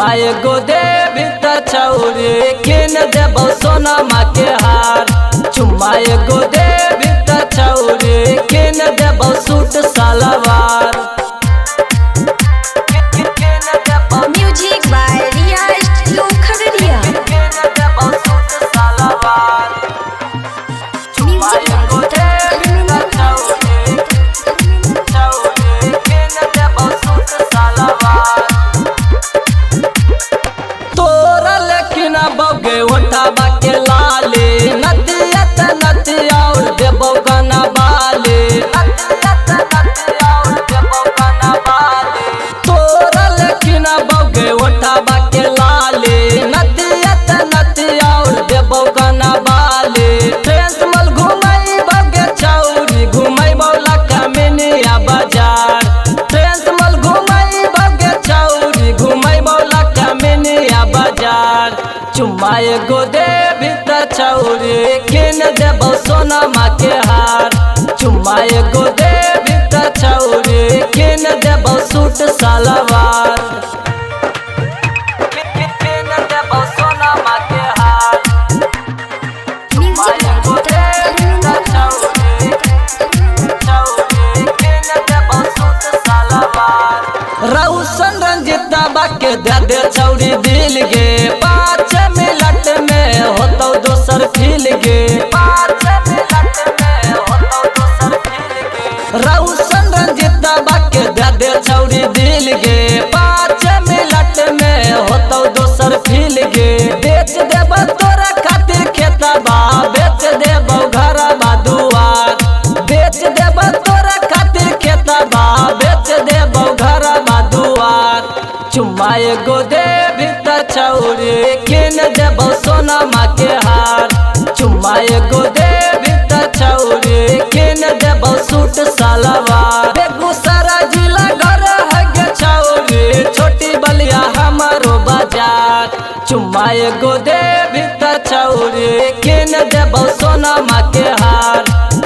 चुम्मा एगो देबी त छौरी किन देबौ सोनमा के हार। चुम्मा एगो देबी त छौरी किन देबौ सूट सलवार। Music by Riya studio Khagaria. तोरा लेकिन बगे उठाबा के लाले नदिया त नदिया और देबौ गाना बाले। तोरा लेकिन बगे उठाबा के लाले नदिया त नदिया और देबौ गाना बाले। ट्रेंस मल घुमाई बगे छौरी घुमाई बौला कमिनिया बाजार। ट्रेंस मल घुमाई बगे छौरी घुमाई बौला कमिनिया बाजार। चुम्मा एगो देबी त छौरी किन देबौ सोनमा के हार। चुम्मा एगो देबी त छौरी किन देबौ सूट सलवार। किन देबौ सोनमा के हार। रौशन रंजिता बाके दे दे छौरी दिल गे। 5 मिनट में होतौ दोसर फील गे। 5 मिनट में होतौ दोसर फील गे। रौशन रंजिता बाके दे दे छौरी दिल गे। 5 मिनट में होतौ दोसर फील गे। बेच देबौ तोरा खातिर खेतबा बेच देबौ घरबा दुआर। बेच देबौ तोरा खातिर खेतबा बेच देबौ घरबा दुआर। चुम्मा एगो देबी त छौरी किन देबौ सोनमा के हार। चुम्मा एगो देबी त छौरी किन देबौ सूट सलवार। बेगूसराय जिला घर है गे छौरी छोटी बलिया हमारो बाजार। चुम्मा एगो देबी त छौरी किन देबौ सोनमा के हार।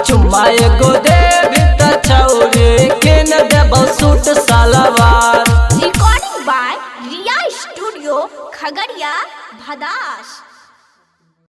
चुम्मा एगो देबी त छौरी किन देबौ suit salwar. Recording by Riya studio Khagaria Bhadas.